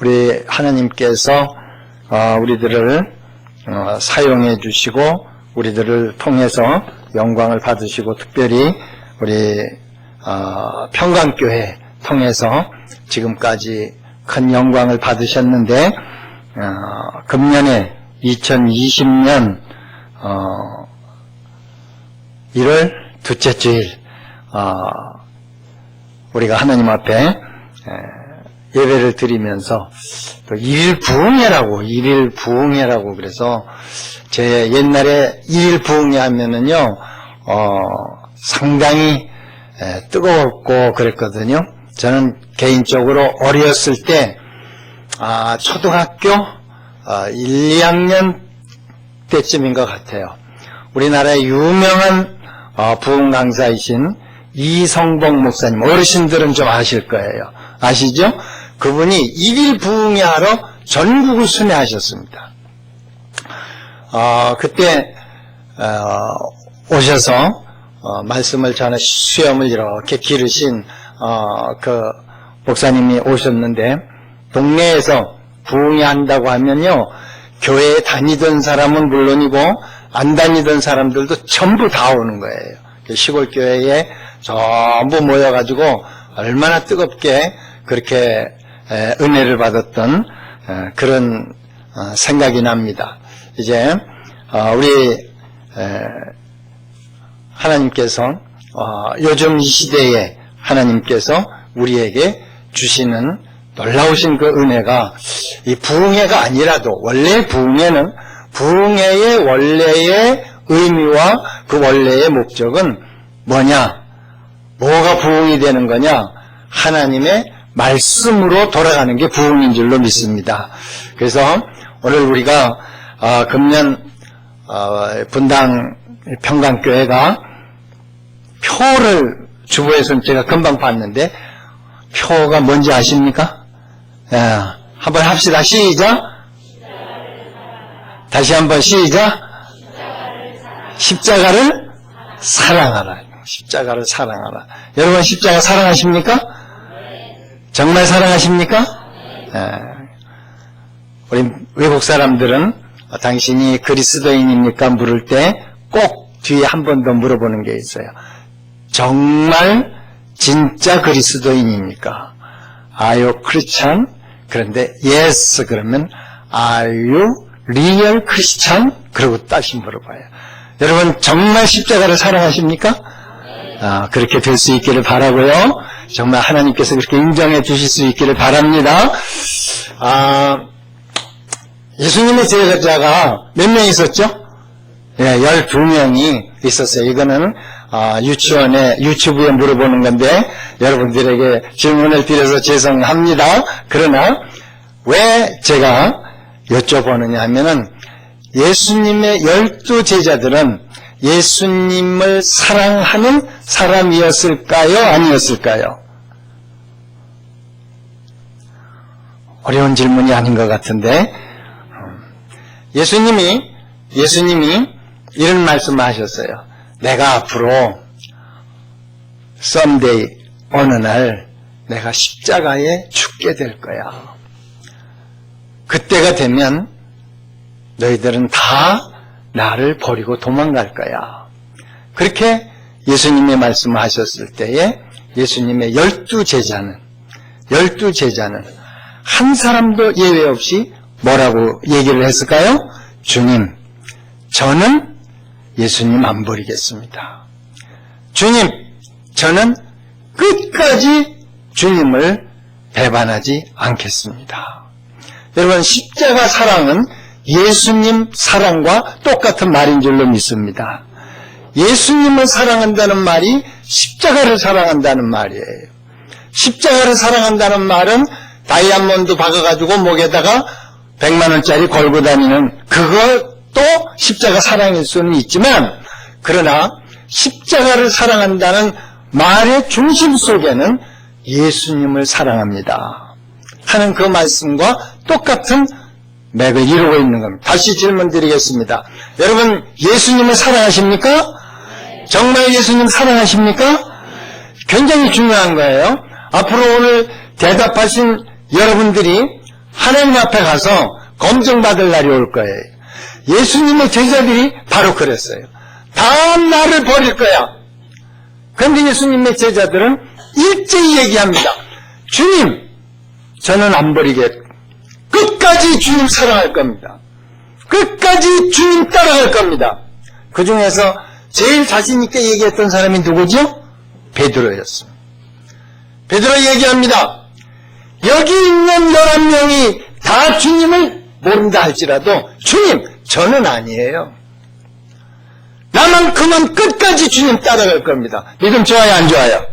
우리 하나님께서 우리들을 사용해 주시고 우리들을 통해서 영광을 받으시고 특별히 우리 평강교회 통해서 지금까지 큰 영광을 받으셨는데 금년에 2020년 1월 둘째 주일 우리가 하나님 앞에 예배를 드리면서 또 일일 부흥회라고 그래서 제 옛날에 일일 부흥회 하면은요 상당히 뜨거웠고 그랬거든요. 저는 개인적으로 어렸을 때 초등학교 1, 2학년 때쯤인 것 같아요. 우리나라의 유명한 부흥 강사이신 이성복 목사님, 어르신들은 좀 아실 거예요. 아시죠? 그분이 일일 부흥회 하러 전국을 순회하셨습니다. 그때 오셔서 말씀을 전해 수염을 이렇게 기르신 그 목사님이 오셨는데 동네에서 부흥회 한다고 하면요 교회에 다니던 사람은 물론이고 안 다니던 사람들도 전부 다 오는 거예요. 시골 교회에 전부 모여가지고 얼마나 뜨겁게 그렇게 은혜를 받았던 그런 생각이 납니다. 이제 우리 하나님께서 요즘 이 시대에 하나님께서 우리에게 주시는 놀라우신 그 은혜가 이 부흥회가 아니라도 원래 부흥회는 부흥회의 원래의 의미와 그 원래의 목적은 뭐냐? 뭐가 부흥이 되는 거냐? 하나님의 말씀으로 돌아가는 게 부흥인 줄로 믿습니다. 그래서 오늘 우리가 금년 분당 평강교회가 표를 주부에서는 제가 금방 봤는데 표가 뭔지 아십니까? 한번 합시다. 시작. 다시 한번 시작. 십자가를 사랑하라. 십자가를 사랑하라. 여러분 십자가 사랑하십니까? 정말 사랑하십니까? 우리 외국 사람들은 당신이 그리스도인입니까? 물을 때 꼭 뒤에 한 번 더 물어보는 게 있어요. 정말 진짜 그리스도인입니까? Are you Christian? 그런데 yes 그러면 Are you real Christian? 그러고 다시 물어봐요. 여러분 정말 십자가를 사랑하십니까? 그렇게 될 수 있기를 바라고요. 정말 하나님께서 그렇게 인정해 주실 수 있기를 바랍니다. 예수님의 제자가 몇 명 있었죠? 12명이 있었어요. 이거는 유튜브에 물어보는 건데 여러분들에게 질문을 드려서 죄송합니다. 그러나 왜 제가 여쭤보느냐 하면은 예수님의 12제자들은 예수님을 사랑하는 사람이었을까요? 아니었을까요? 어려운 질문이 아닌 것 같은데 예수님이 이런 말씀을 하셨어요. 내가 앞으로 someday 어느 날 내가 십자가에 죽게 될 거야. 그때가 되면 너희들은 다 나를 버리고 도망갈 거야. 그렇게 예수님의 말씀을 하셨을 때에 예수님의 12제자는 한 사람도 예외 없이 뭐라고 얘기를 했을까요? 주님, 저는 예수님 안 버리겠습니다. 주님, 저는 끝까지 주님을 배반하지 않겠습니다. 여러분, 십자가 사랑은 예수님 사랑과 똑같은 말인 줄로 믿습니다. 예수님을 사랑한다는 말이 십자가를 사랑한다는 말이에요. 십자가를 사랑한다는 말은 다이아몬드 박아가지고 목에다가 100만원짜리 걸고 다니는 그것도 십자가 사랑일 수는 있지만 그러나 십자가를 사랑한다는 말의 중심 속에는 예수님을 사랑합니다 하는 그 말씀과 똑같은 맥을 이루고 있는 겁니다. 다시 질문 드리겠습니다. 여러분 예수님을 사랑하십니까? 정말 예수님 사랑하십니까? 굉장히 중요한 거예요. 앞으로 오늘 대답하신 여러분들이 하나님 앞에 가서 검증받을 날이 올 거예요. 예수님의 제자들이 바로 그랬어요. 다 나를 버릴 거야. 그런데 예수님의 제자들은 일제히 얘기합니다. 주님, 저는 안 버리겠고 끝까지 주님 사랑할 겁니다. 끝까지 주님 따라갈 겁니다. 그 중에서 제일 자신 있게 얘기했던 사람이 누구죠? 베드로였습니다. 베드로 얘기합니다. 여기 있는 11명이 다 주님을 모른다 할지라도 주님, 저는 아니에요. 나만큼은 끝까지 주님 따라갈 겁니다. 믿음 좋아요, 안 좋아요?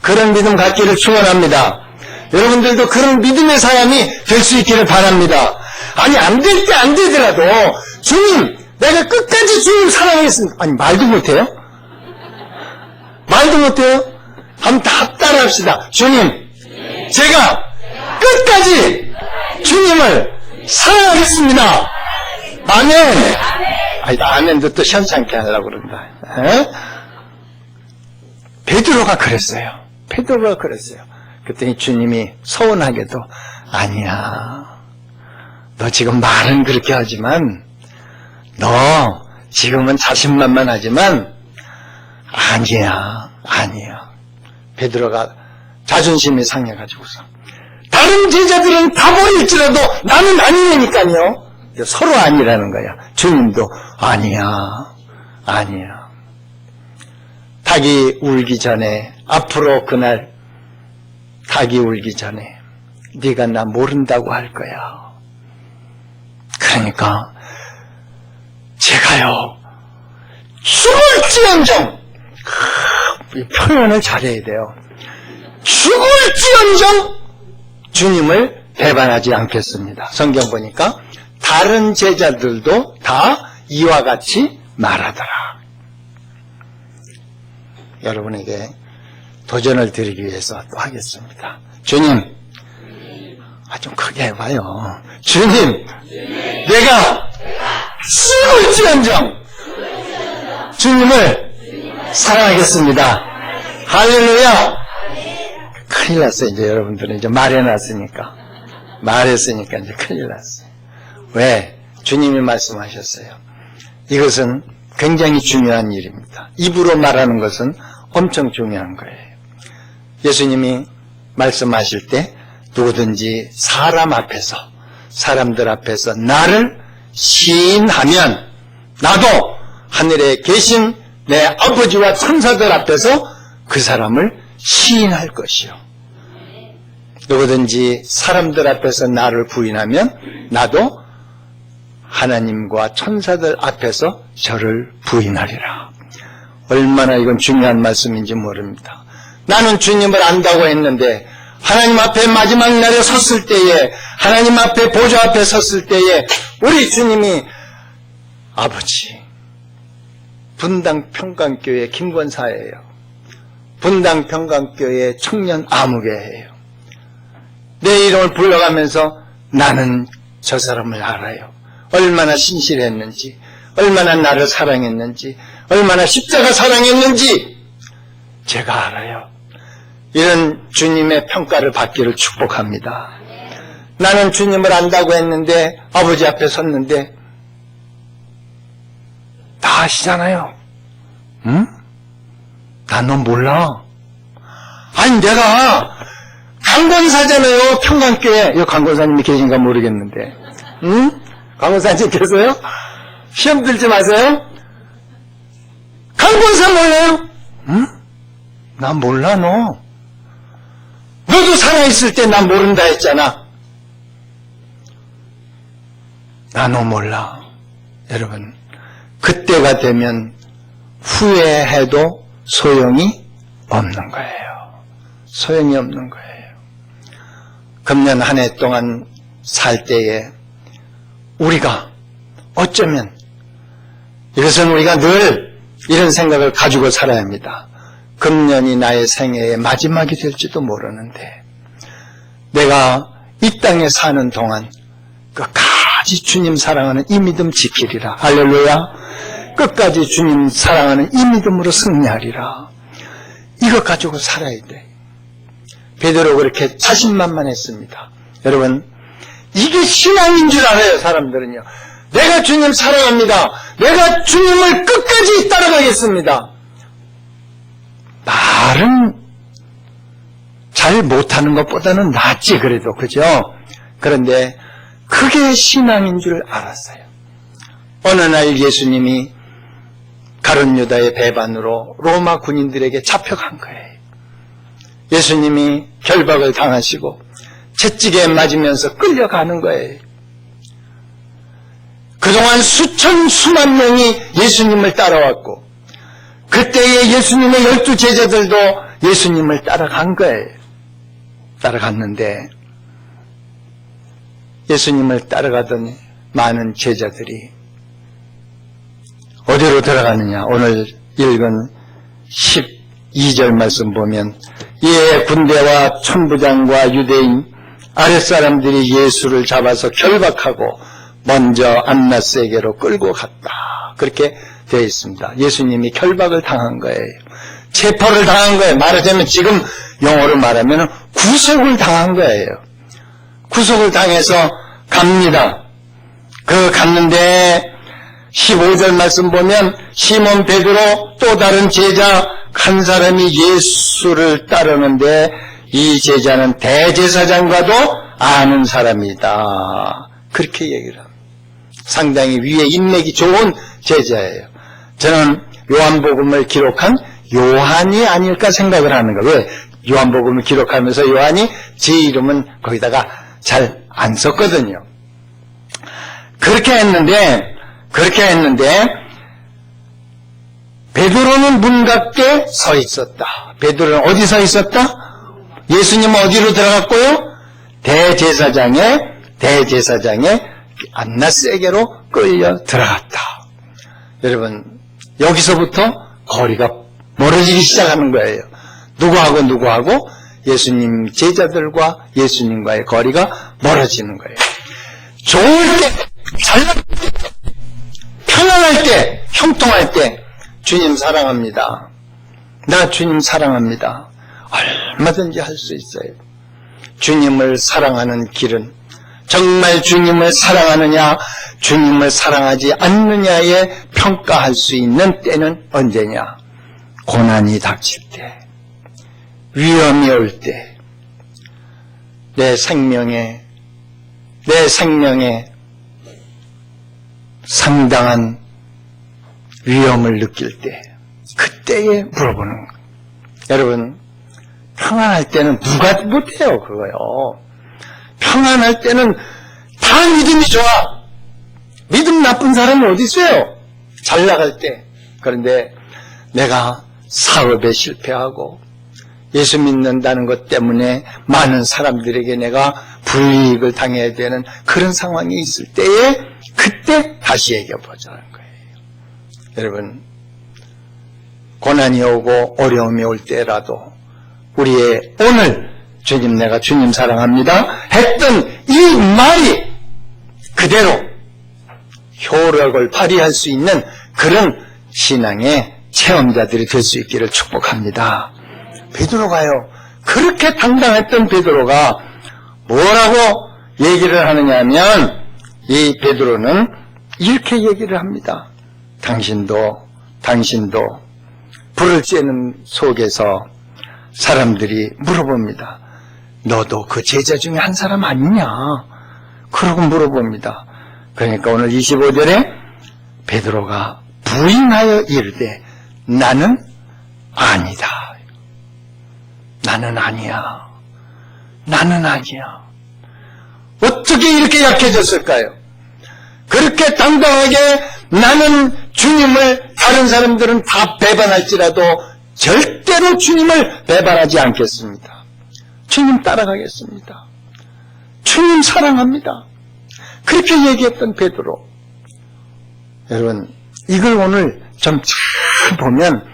그런 믿음 갖기를 축원합니다. 여러분들도 그런 믿음의 사람이 될 수 있기를 바랍니다. 아니, 안 될 때 안 되더라도 주님, 내가 끝까지 주님 사랑하겠습니다. 아니, 말도 못해요? 말도 못해요? 한번 다 따라합시다. 주님, 제가 끝까지 주님을 사랑하겠습니다. 아멘. 아니, 아멘도 또 시원찮게 하려고 그런다. 에? 베드로가 그랬어요. 베드로가 그랬어요. 그랬더니 주님이 서운하게도 아니야. 너 지금 말은 그렇게 하지만 너 지금은 자신만만하지만 아니야. 베드로가 자존심이 상해가지고서 다른 제자들은 다 버릴지라도 나는 아니니까요. 서로 아니라는 거야. 주님도 아니야. 닭이 울기 전에, 앞으로 그날 닭이 울기 전에 네가 나 모른다고 할 거야. 그러니까 제가요 죽을지언정, 이 표현을 잘해야 돼요. 죽을지언정 주님을 배반하지 않겠습니다. 성경 보니까 다른 제자들도 다 이와 같이 말하더라. 여러분에게 도전을 드리기 위해서 또 하겠습니다. 주님, 좀 크게 해봐요. 주님, 내가 죽을지언정 주님을 사랑하겠습니다. 할렐루야. 큰일 났어요. 이제 여러분들은 이제 말해놨으니까. 말했으니까 이제 큰일 났어요. 왜? 주님이 말씀하셨어요. 이것은 굉장히 중요한 일입니다. 입으로 말하는 것은 엄청 중요한 거예요. 예수님이 말씀하실 때 누구든지 사람들 앞에서 나를 시인하면 나도 하늘에 계신 내 아버지와 천사들 앞에서 그 사람을 시인할 것이요. 누구든지 사람들 앞에서 나를 부인하면 나도 하나님과 천사들 앞에서 저를 부인하리라. 얼마나 이건 중요한 말씀인지 모릅니다. 나는 주님을 안다고 했는데 하나님 앞에 마지막 날에 섰을 때에, 하나님 앞에 보좌 앞에 섰을 때에 우리 주님이 아버지, 분당 평강교회 김권사예요. 분당 평강교회 청년 아무개예요. 내 이름을 불러가면서 나는 저 사람을 알아요. 얼마나 신실했는지, 얼마나 나를 사랑했는지, 얼마나 십자가 사랑했는지 제가 알아요. 이런 주님의 평가를 받기를 축복합니다. 나는 주님을 안다고 했는데, 아버지 앞에 섰는데 다 아시잖아요. 응? 나 너 몰라. 아니, 내가 강권사잖아요. 평강교회. 이 강권사님이 계신가 모르겠는데. 응? 강권사님 계세요? 시험 들지 마세요. 강권사 몰라요? 응? 나 몰라, 너. 너도 살아있을 때 나 모른다 했잖아. 나 너 몰라. 여러분, 그때가 되면 후회해도 소용이 없는 거예요. 소용이 없는 거예요. 금년 한 해 동안 살 때에 우리가 어쩌면, 이것은 우리가 늘 이런 생각을 가지고 살아야 합니다. 금년이 나의 생애의 마지막이 될지도 모르는데 내가 이 땅에 사는 동안 끝까지 주님 사랑하는 이 믿음 지키리라. 할렐루야. 끝까지 주님 사랑하는 이 믿음으로 승리하리라. 이것 가지고 살아야 돼. 베드로 그렇게 자신만만했습니다. 여러분, 이게 신앙인 줄 알아요, 사람들은요. 내가 주님 사랑합니다. 내가 주님을 끝까지 따라가겠습니다. 말은 잘 못하는 것보다는 낫지, 그래도, 그죠? 그런데 그게 신앙인 줄 알았어요. 어느 날 예수님이 가룟 유다의 배반으로 로마 군인들에게 잡혀간 거예요. 예수님이 결박을 당하시고 채찍에 맞으면서 끌려가는 거예요. 그동안 수만 명이 예수님을 따라왔고 그때의 예수님의 12 제자들도 예수님을 따라간 거예요. 따라갔는데 예수님을 따라가던 많은 제자들이 어디로 들어가느냐. 오늘 읽은 12절 말씀 보면 이에 군대와 천부장과 유대인 아랫사람들이 예수를 잡아서 결박하고 먼저 안나스에게로 끌고 갔다. 그렇게 되어 있습니다. 예수님이 결박을 당한 거예요. 체포를 당한 거예요. 말하자면 지금 영어로 말하면 구속을 당한 거예요. 구속을 당해서 갑니다. 갔는데 15절 말씀 보면 시몬 베드로 또 다른 제자 한 사람이 예수를 따르는데 이 제자는 대제사장과도 아는 사람이다. 그렇게 얘기를 합니다. 상당히 위에 인맥이 좋은 제자예요. 저는 요한복음을 기록한 요한이 아닐까 생각을 하는 거예요. 왜? 요한복음을 기록하면서 요한이 제 이름은 거기다가 잘 안 썼거든요. 그렇게 했는데 베드로는 문 밖에 서 있었다. 베드로는 어디 서 있었다? 예수님은 어디로 들어갔고요? 대제사장의 안나스에게로 끌려 들어갔다. 여러분, 여기서부터 거리가 멀어지기 시작하는 거예요. 누구하고 예수님 제자들과 예수님과의 거리가 멀어지는 거예요. 좋을 때, 잘날 때, 편안할 때, 형통할 때 주님 사랑합니다. 나 주님 사랑합니다. 얼마든지 할 수 있어요. 주님을 사랑하는 길은 정말 주님을 사랑하느냐 주님을 사랑하지 않느냐에 평가할 수 있는 때는 언제냐? 고난이 닥칠 때, 위험이 올 때, 내 생명에 상당한 위험을 느낄 때, 그때에 물어보는 거예요. 여러분, 평안할 때는 누가 못해요, 그거요. 평안할 때는 다 믿음이 좋아. 믿음 나쁜 사람은 어디 있어요? 잘 나갈 때. 그런데 내가 사업에 실패하고 예수 믿는다는 것 때문에 많은 사람들에게 내가 불이익을 당해야 되는 그런 상황이 있을 때에 그때 다시 얘기해보자는 거예요. 여러분, 고난이 오고 어려움이 올 때라도 우리의 오늘 주님 내가 주님 사랑합니다 했던 이 말이 그대로 효력을 발휘할 수 있는 그런 신앙의 체험자들이 될 수 있기를 축복합니다. 베드로가요, 그렇게 당당했던 베드로가 뭐라고 얘기를 하느냐 하면 이 베드로는 이렇게 얘기를 합니다. 당신도 불을 쬐는 속에서 사람들이 물어봅니다. 너도 그 제자 중에 한 사람 아니냐? 그러고 물어봅니다. 그러니까 오늘 25절에 베드로가 부인하여 이르되 나는 아니다. 나는 아니야. 어떻게 이렇게 약해졌을까요? 그렇게 당당하게 나는 주님을 다른 사람들은 다 배반할지라도 절대로 주님을 배반하지 않겠습니다. 주님 따라가겠습니다. 주님 사랑합니다. 그렇게 얘기했던 베드로. 여러분, 이걸 오늘 좀 잘 보면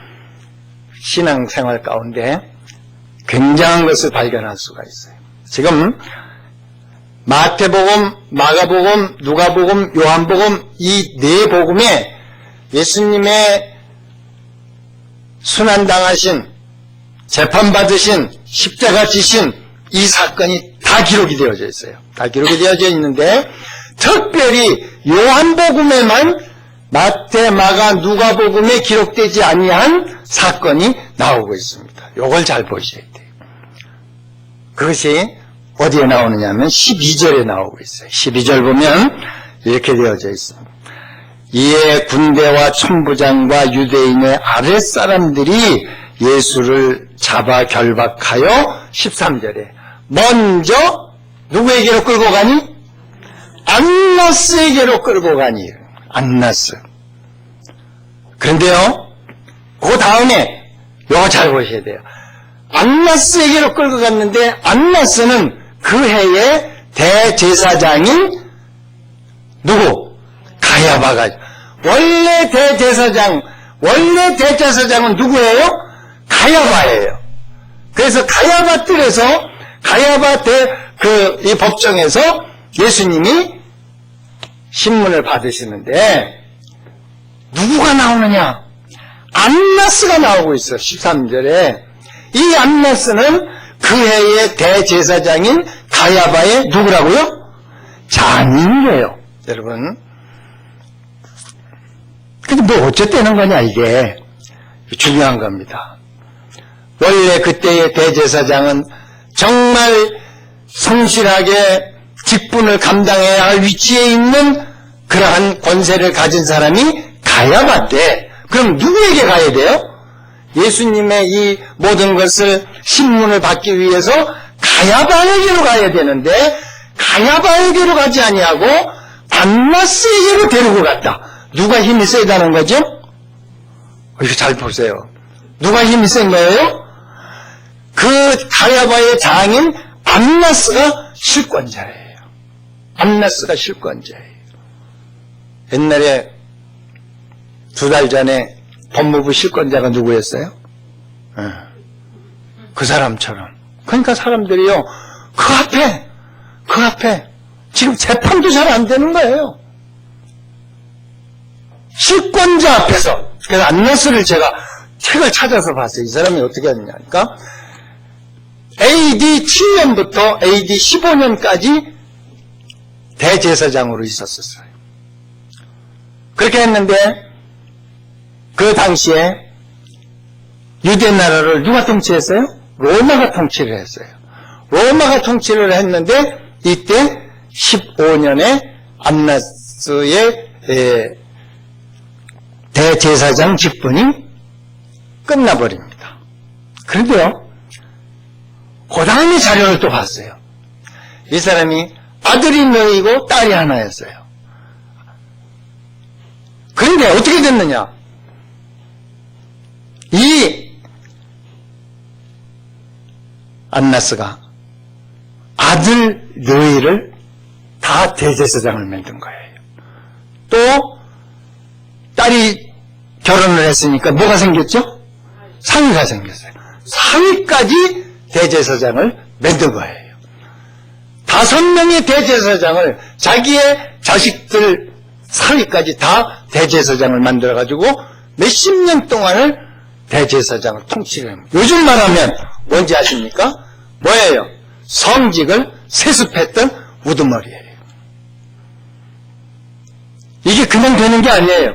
신앙생활 가운데 굉장한 것을 발견할 수가 있어요. 지금 마태복음, 마가복음, 누가복음, 요한복음 이 네 복음에 예수님의 순환당하신, 재판받으신 십자가 지신 이 사건이 다 기록이 되어져 있어요. 다 기록이 되어져 있는데 특별히 요한복음에만 마태, 마가, 누가복음에 기록되지 아니한 사건이 나오고 있습니다. 이걸 잘 보셔야 돼요. 그것이 어디에 나오느냐면 12절에 나오고 있어요. 12절 보면 이렇게 되어져 있습니다. 이에 군대와 천부장과 유대인의 아랫사람들이 예수를 잡아 결박하여 13절에 먼저 누구에게로 끌고 가니? 안나스에게로 끌고 가니. 안나스. 그런데요, 그 다음에 이거 잘 보셔야 돼요. 안나스에게로 끌고 갔는데 안나스는 그 해의 대제사장인 누구? 가야바가. 원래 대제사장은 누구예요? 가야바예요. 그래서 가야바 뜰에서 가야바 이 법정에서 예수님이 신문을 받으시는데 누구가 나오느냐? 안나스가 나오고 있어요. 13절에. 이 안나스는 그 해의 대제사장인 가야바의 누구라고요? 장인이에요. 여러분. 근데 뭐 어쨌다는 거냐 이게. 중요한 겁니다. 원래 그때의 대제사장은 정말 성실하게 직분을 감당해야 할 위치에 있는 그러한 권세를 가진 사람이 가야바인데 그럼 누구에게 가야 돼요? 예수님의 이 모든 것을 신문을 받기 위해서 가야바에게로 가야 되는데 가야바에게로 가지 아니하고 안나스에게로 데리고 갔다. 누가 힘이 세다는 거죠? 이거 잘 보세요. 누가 힘이 센 거예요? 그 가야바의 장인 안나스가 실권자예요. 안나스가 실권자예요. 옛날에 2달 전에 법무부 실권자가 누구였어요? 그 사람처럼. 그러니까 사람들이요, 그 앞에 지금 재판도 잘 안 되는 거예요. 실권자 앞에서. 그래서 안나스를 제가 책을 찾아서 봤어요. 이 사람이 어떻게 했냐니까 AD 7년부터 AD 15년까지 대제사장으로 있었어요. 그렇게 했는데 그 당시에 유대 나라를 누가 통치했어요? 로마가 통치를 했어요. 로마가 통치를 했는데 이때 15년에 안나스의 대제사장 직분이 끝나버립니다. 그런데요, 그 다음에 자료를 또 봤어요. 이 사람이 아들이 너이고 딸이 하나였어요. 그런데 어떻게 됐느냐? 이 안나스가 아들 너희를 다 대제사장을 만든 거예요. 또 딸이 결혼을 했으니까 뭐가 생겼죠? 사위가 생겼어요. 사위까지 대제사장을 만든 거예요. 5명의 대제사장을 자기의 자식들 사위까지 다 대제사장을 만들어가지고 몇십 년 동안을 대제사장을 통치를 합니다. 요즘 말하면 뭔지 아십니까? 뭐예요? 성직을 세습했던 우두머리예요. 이게 그냥 되는 게 아니에요.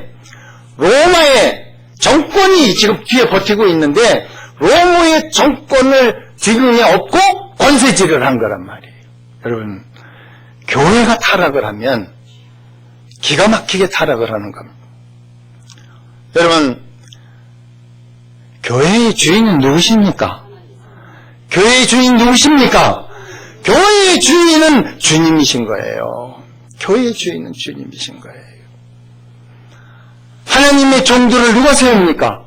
로마의 정권이 지금 뒤에 버티고 있는데 로마의 정권을 지금에 업고 권세질을 한 거란 말이에요. 여러분, 교회가 타락을 하면 기가 막히게 타락을 하는 겁니다. 여러분, 교회의 주인은 누구십니까? 교회의 주인 누구십니까? 교회의 주인은 주님이신 거예요. 교회의 주인은 주님이신 거예요. 하나님의 종들을 누가 세웁니까?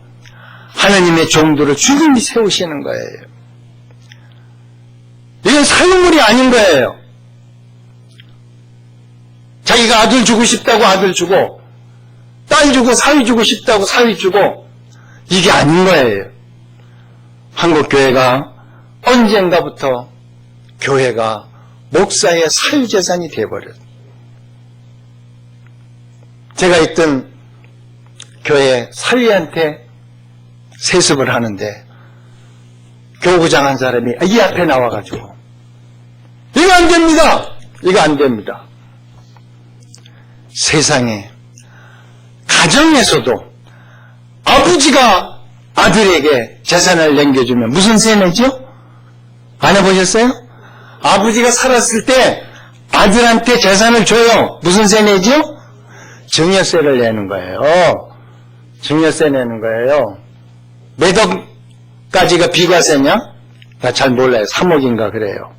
하나님의 종들을 주님이 세우시는 거예요. 이건 사유물이 아닌 거예요. 자기가 아들 주고 싶다고 아들 주고, 딸 주고 사위 주고 싶다고 사위 주고, 이게 아닌 거예요. 한국교회가 언젠가부터 교회가 목사의 사유재산이 되어버렸어요. 제가 있던 교회 사위한테 세습을 하는데 교구장 한 사람이 이 앞에 나와가지고 이거 안 됩니다. 이거 안 됩니다. 세상에 가정에서도 아버지가 아들에게 재산을 남겨주면 무슨 세 내죠? 안 해보셨어요? 아버지가 살았을 때 아들한테 재산을 줘요. 무슨 세 내죠? 증여세를 내는 거예요. 증여세 내는 거예요. 몇 억까지가 비과세냐? 나 잘 몰라요. 3억인가 그래요.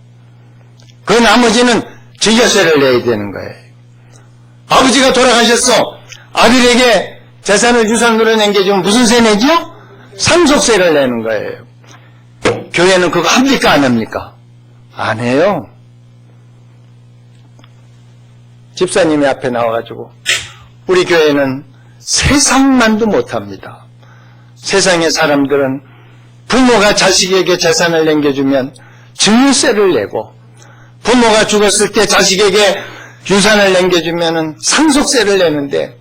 그 나머지는 증여세를 내야 되는 거예요. 아버지가 돌아가셨어. 아들에게 재산을 유산으로 남겨주면 무슨 세 내죠? 상속세를 내는 거예요. 교회는 그거 합니까 안 합니까? 안 해요. 집사님이 앞에 나와가지고 우리 교회는 세상만도 못합니다. 세상의 사람들은 부모가 자식에게 재산을 남겨주면 증여세를 내고 부모가 죽었을 때 자식에게 유산을 남겨주면 상속세를 내는데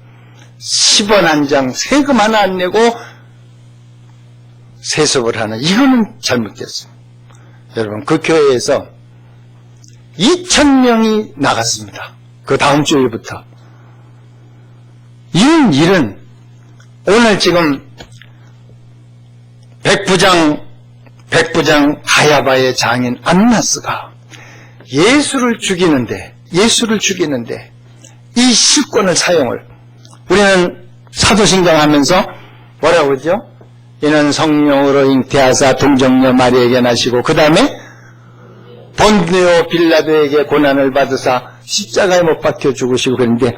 10원 한 장 세금 하나 안 내고 세습을 하는 이거는 잘못됐습니다. 여러분 그 교회에서 2,000명이 나갔습니다. 그 다음 주일부터. 이런 일은 오늘 지금 백부장 가야바의 장인 안나스가 예수를 죽이는데 이 실권을 사용을 우리는 사도신경 하면서 뭐라고 그러죠? 이는 성령으로 잉태하사 동정녀 마리에게 나시고 그 다음에 본디오 빌라도에게 고난을 받으사 십자가에 못 박혀 죽으시고 그런데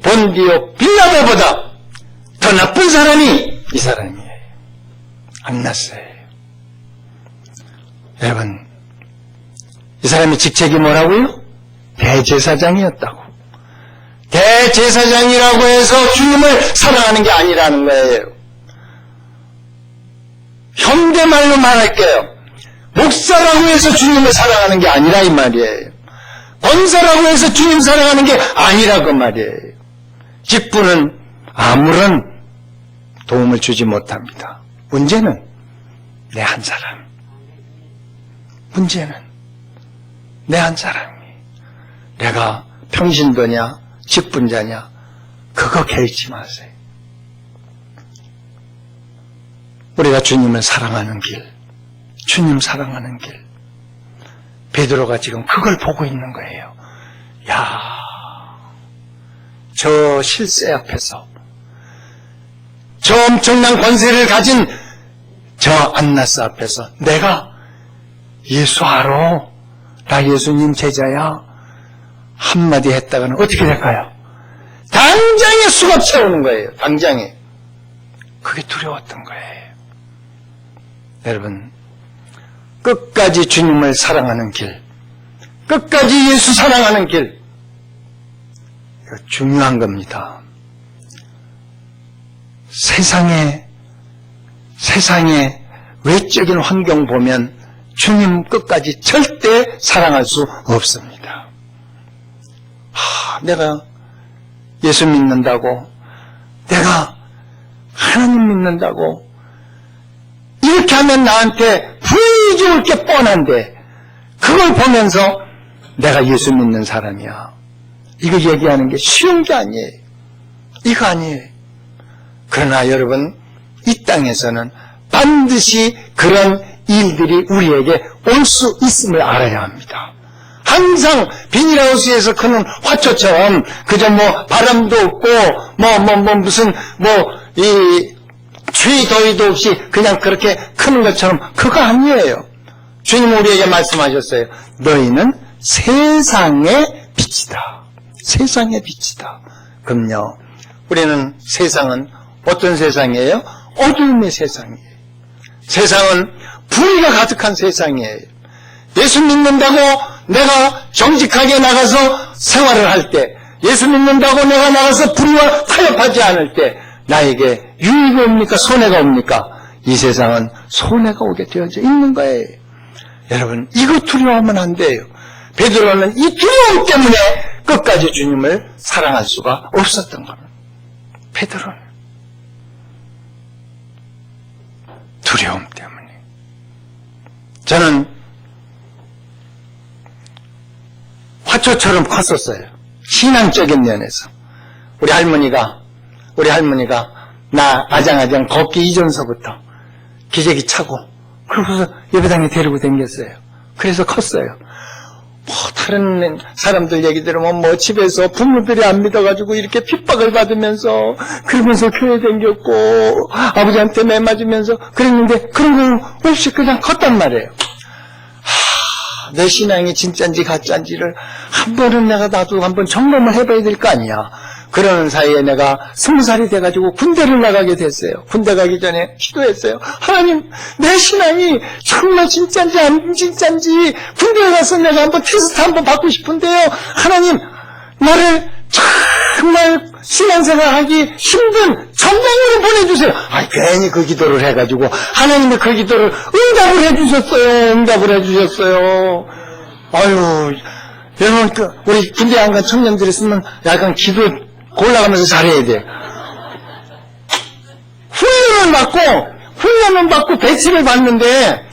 본디오 빌라도보다 더 나쁜 사람이 이 사람이에요. 안나스예요. 여러분 이 사람의 직책이 뭐라고요? 대제사장이었다고. 대제사장이라고 해서 주님을 사랑하는 게 아니라는 거예요. 현대말로 말할게요. 목사라고 해서 주님을 사랑하는 게 아니라 이 말이에요. 권사라고 해서 주님 사랑하는 게 아니라 그 말이에요. 직분은 아무런 도움을 주지 못합니다. 문제는 내 한 사람. 문제는 내 한 사람이. 내가 평신도냐 직분자냐 그거 결심하세요. 우리가 주님을 사랑하는 길, 주님 사랑하는 길. 베드로가 지금 그걸 보고 있는 거예요. 야, 저 실세 앞에서 저 엄청난 권세를 가진 저 안나스 앞에서 내가 예수 알아? 나 예수님 제자야? 한마디 했다가는 어떻게 될까요? 당장에 수갑 채우는 거예요. 당장에. 그게 두려웠던 거예요. 여러분 끝까지 주님을 사랑하는 길, 끝까지 예수 사랑하는 길, 이거 중요한 겁니다. 세상의 외적인 환경 보면 주님 끝까지 절대 사랑할 수 없습니다. 내가 예수 믿는다고, 내가 하나님 믿는다고 이렇게 하면 나한테 부이 좋을 게 뻔한데 그걸 보면서 내가 예수 믿는 사람이야. 이거 얘기하는 게 쉬운 게 아니에요. 이거 아니에요. 그러나 여러분 이 땅에서는 반드시 그런 일들이 우리에게 올 수 있음을 알아야 합니다. 항상 비닐하우스에서 크는 화초처럼 그저 바람도 없고 무슨 이 추위 더위도 없이 그냥 그렇게 크는 것처럼 그거 아니에요. 주님 우리에게 말씀하셨어요. 너희는 세상의 빛이다. 세상의 빛이다. 그럼요. 우리는 세상은 어떤 세상이에요? 어두움의 세상이에요. 세상은 불의가 가득한 세상이에요. 예수 믿는다고 내가 정직하게 나가서 생활을 할 때, 예수 믿는다고 내가 나가서 불의와 타협하지 않을 때 나에게 유익이 옵니까? 손해가 옵니까? 이 세상은 손해가 오게 되어져 있는 거예요. 여러분 이거 두려워하면 안 돼요. 베드로는 이 두려움 때문에 끝까지 주님을 사랑할 수가 없었던 겁니다. 베드로는 두려움 때문에. 저는 화초처럼 컸었어요. 신앙적인 면에서. 우리 할머니가 나 아장아장 걷기 이전서부터 기저귀 차고 그러고서 예배당에 데리고 다녔어요. 그래서 컸어요. 다른 사람들 얘기 들으면 집에서 부모들이 안 믿어가지고 이렇게 핍박을 받으면서 그러면서 교회 다녔고 아버지한테 매 맞으면서 그랬는데 그런 거 없이 그냥 컸단 말이에요. 내 신앙이 진짜인지 가짜인지를 한 번은 나도 한번 점검을 해봐야 될 거 아니야. 그러는 사이에 내가 20살이 돼가지고 군대를 나가게 됐어요. 군대 가기 전에 기도했어요. 하나님, 내 신앙이 정말 진짜인지 안 진짜인지 군대에 가서 내가 한번 테스트 한번 받고 싶은데요. 하나님, 나를 정말 신앙생활하기 힘든 전쟁으로 보내주세요. 괜히 그 기도를 해가지고 하나님이 그 기도를 응답을 해주셨어요. 여러분, 우리 군대 안 간 청년들이 있으면 약간 기도 골라가면서 잘해야 돼. 훈련을 받고 배치를 받는데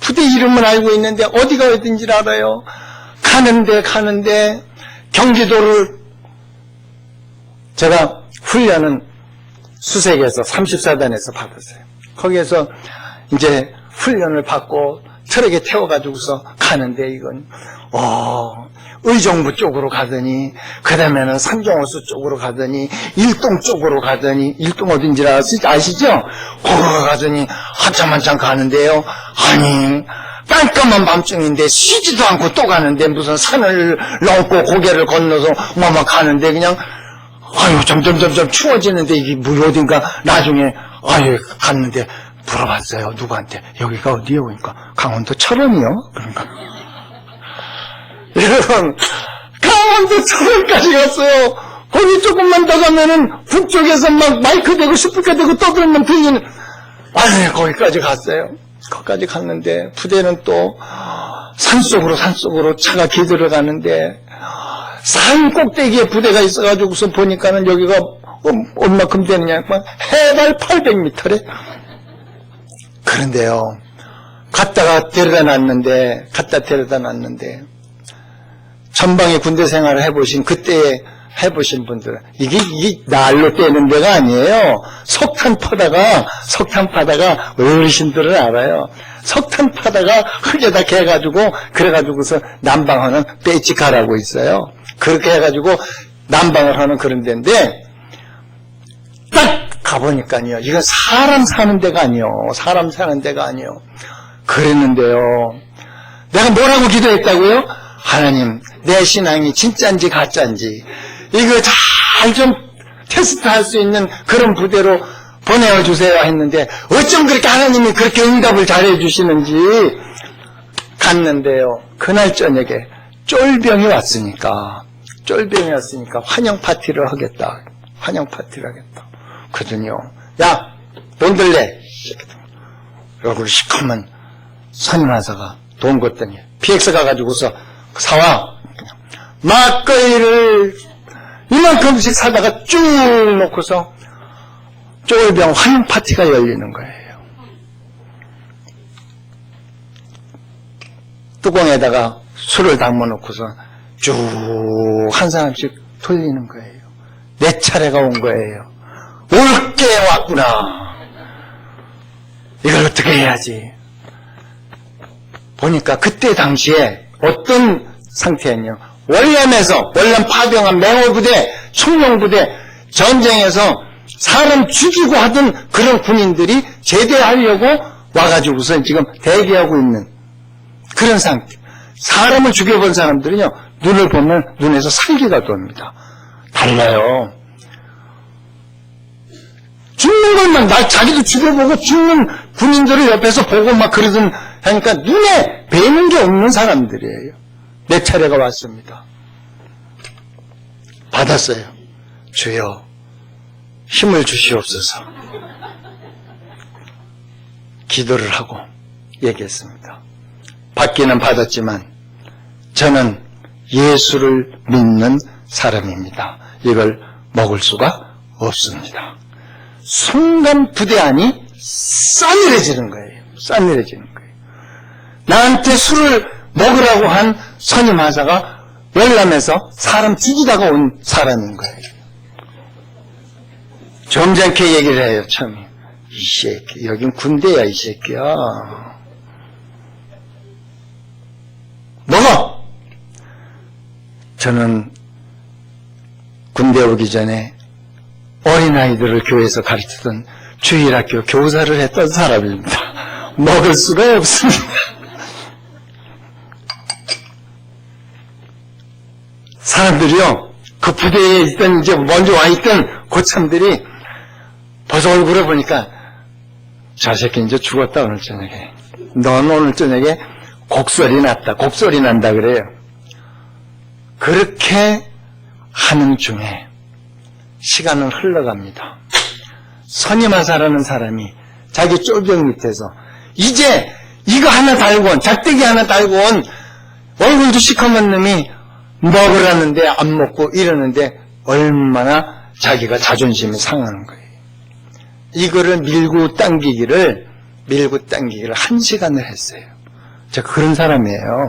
부대 이름은 알고 있는데 어디가 어딘지를 알아요. 가는데 경기도를 제가 훈련은 수색에서 34단에서 받았어요. 거기에서 이제 훈련을 받고 트럭에 태워가지고서 가는데 이건 의정부 쪽으로 가더니 그 다음에는 삼정호수 쪽으로 가더니 일동 쪽으로 가더니 일동 어딘지 아시죠? 거기로 가더니 한참 가는데요. 아니 깜깜한 밤중인데 쉬지도 않고 또 가는데 무슨 산을 넘고 고개를 건너서 막 가는데 그냥 점점 추워지는데 이게 어딘가 나중에 갔는데 물어봤어요. 누구한테. 여기가 어디요? 그러니까 강원도 철원이요? 그러니까 여러분 강원도 철원까지 갔어요. 거기 조금만 더 가면은 북쪽에서 막 마이크 대고 스피커 대고 떠들면 들리는 거기까지 갔어요. 거기까지 갔는데 부대는 또 산속으로 차가 기들어가는데 산 꼭대기에 부대가 있어가지고서 보니까는 여기가 얼마큼 되느냐 해발 800m래. 그런데요, 갖다 데려다 놨는데 전방에 군대 생활을 해보신 그때 해보신 분들은 이게 날로 떼는 데가 아니에요. 석탄 파다가 어르신들은 알아요. 석탄 파다가 흙에다 개가지고 그래가지고서 난방하는 배치카라고 있어요. 그렇게 해가지고 난방을 하는 그런 데인데 딱 가보니까요, 이건 사람 사는 데가 아니요. 그랬는데요, 내가 뭐라고 기도했다고요? 하나님, 내 신앙이 진짜인지 가짜인지 이거 잘 좀 테스트할 수 있는 그런 부대로 보내주세요 했는데 어쩜 그렇게 하나님이 그렇게 응답을 잘해 주시는지 갔는데요, 그날 저녁에 쫄병이 왔으니까 환영 파티를 하겠다. 그러더니요, 야, 돈 들래? 얼굴이 시커먼 선임하사가 돈 걷더니 PX 가가지고서 사와. 막걸리를 이만큼씩 사다가 쭉 놓고서 쫄병 환영 파티가 열리는 거예요. 뚜껑에다가 술을 담아놓고서 쭉 한 사람씩 돌리는 거예요. 내 차례가 온 거예요. 올게 왔구나. 이걸 어떻게 해야지? 보니까 그때 당시에 어떤 상태였냐. 월남 파병한 맹호부대, 청룡부대, 전쟁에서 사람 죽이고 하던 그런 군인들이 제대하려고 와가지고서 지금 대기하고 있는 그런 상태. 사람을 죽여본 사람들은요, 눈을 보면 눈에서 살기가 돕니다. 달라요. 죽는 것만, 자기도 죽여보고 죽는 군인들을 옆에서 보고 막 그러던 하니까 눈에 뵈는 게 없는 사람들이에요. 내 차례가 왔습니다. 받았어요. 주여, 힘을 주시옵소서. 기도를 하고 얘기했습니다. 받기는 받았지만 저는 예수를 믿는 사람입니다. 이걸 먹을 수가 없습니다. 순간 부대 안이 싸늘해지는 거예요. 나한테 술을 먹으라고 한 선임하사가 열람해서 사람 죽이다가 온 사람인 거예요. 점잖게 얘기를 해요. 참, 이 새끼, 여긴 군대야, 이 새끼야. 먹어! 저는 군대 오기 전에 어린아이들을 교회에서 가르치던 주일학교 교사를 했던 사람입니다. 먹을 수가 없습니다. 사람들이요, 그 부대에 있던, 이제 먼저 와 있던 고참들이 벌써 얼굴을 보니까 저 새끼 이제 죽었다, 오늘 저녁에. 넌 오늘 저녁에 곡소리 났다, 곡소리 난다 그래요. 그렇게 하는 중에 시간은 흘러갑니다. 선임하사라는 사람이 자기 쫄병 밑에서 이제 이거 하나 달고 온, 작대기 하나 달고 온 얼굴도 시커먼 놈이 먹으라는데 안 먹고 이러는데 얼마나 자기가 자존심이 상하는 거예요. 이거를 밀고 당기기를 1시간을 했어요. 제가 그런 사람이에요.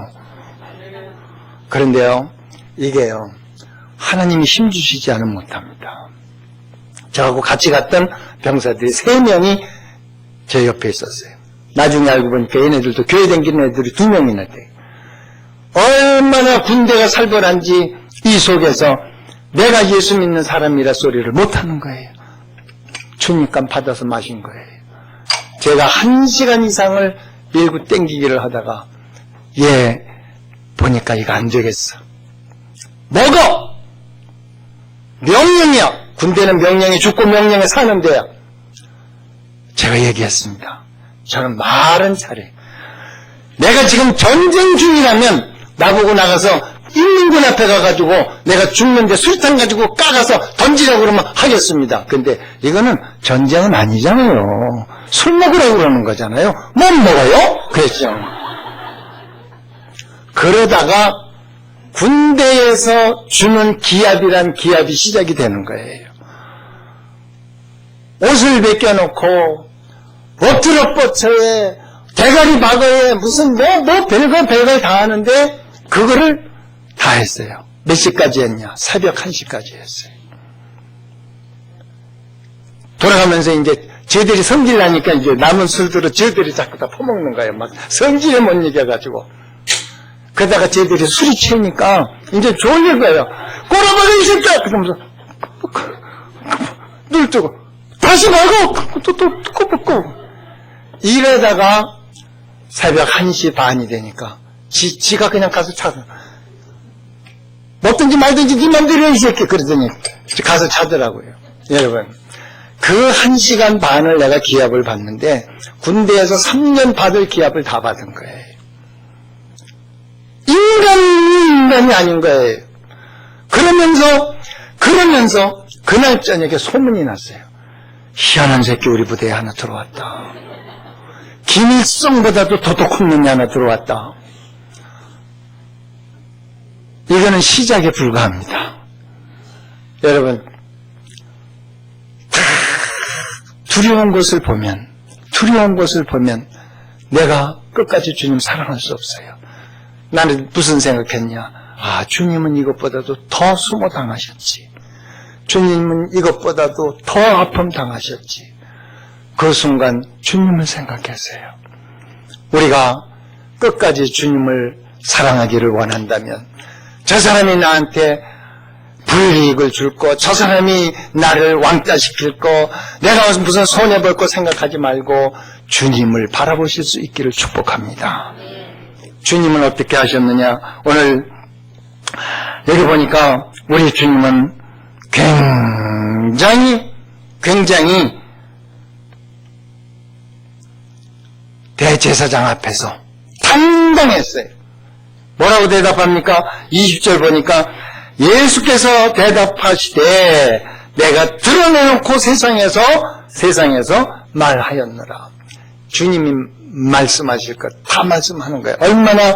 그런데요, 이게요, 하나님이 힘주시지 않으면 못합니다. 저하고 같이 갔던 병사들이 3명이 제 옆에 있었어요. 나중에 알고 보니까 얘네들도 교회 다니는 애들이 2명이나 돼요. 얼마나 군대가 살벌한지 이 속에서 내가 예수 믿는 사람이라 소리를 못하는 거예요. 주님감 받아서 마신 거예요. 제가 1시간 이상을 밀고 땡기기를 하다가 보니까 이거 안 되겠어. 먹어! 명령이야. 군대는 명령이 죽고 명령에 사는 데야. 제가 얘기했습니다. 저는 말은 잘해. 내가 지금 전쟁 중이라면 나보고 나가서 인민군 앞에 가가지고 내가 죽는데 술탄 가지고 까가서 던지라고 그러면 하겠습니다. 근데 이거는 전쟁은 아니잖아요. 술 먹으라고 그러는 거잖아요. 못 먹어요? 그랬죠. 그러다가 군대에서 주는 기합이란 기합이 시작이 되는 거예요. 옷을 벗겨놓고 엎드려 뻗쳐에 대가리 박어에 무슨 별걸 다 하는데 그거를 다 했어요. 몇 시까지 했냐? 새벽 1시까지 했어요. 돌아가면서 이제 쟤들이 성질 나니까 이제 남은 술들을 쟤들이 자꾸 다 퍼먹는 거예요. 막 성질에 못 이겨가지고. 그러다가 쟤들이 술이 취니까 이제 졸린 거예요. 꼬라박아 이 새끼야! 그러면서 눈 뜨고 다시 말고 또 끄고 이러다가 새벽 1시 반이 되니까 지가 그냥 가서 찾아. 먹든지 말든지 네 맘대로 이 새끼. 그러더니 가서 찾으라고요. 여러분, 그 1시간 반을 내가 기합을 받는데 군대에서 3년 받을 기합을 다 받은 거예요. 인간이 아닌 거예요. 그러면서 그날 저녁에 소문이 났어요. 희한한 새끼 우리 부대에 하나 들어왔다. 김일성보다도 도둑한 놈이 하나 들어왔다. 이거는 시작에 불과합니다. 여러분, 두려운 것을 보면 내가 끝까지 주님 사랑할 수 없어요. 나는 무슨 생각했냐? 주님은 이것보다도 더 수모 당하셨지. 주님은 이것보다도 더 아픔 당하셨지. 그 순간 주님을 생각했어요. 우리가 끝까지 주님을 사랑하기를 원한다면 저 사람이 나한테 불이익을 줄 거, 저 사람이 나를 왕따시킬 거, 내가 무슨 손해볼 거 생각하지 말고 주님을 바라보실 수 있기를 축복합니다. 주님은 어떻게 하셨느냐? 오늘 여기 보니까 우리 주님은 굉장히 대제사장 앞에서 당당했어요. 뭐라고 대답합니까? 20절 보니까 예수께서 대답하시되 내가 드러내놓고 세상에서 말하였노라. 주님이 말씀하실 것 다 말씀하는 거예요. 얼마나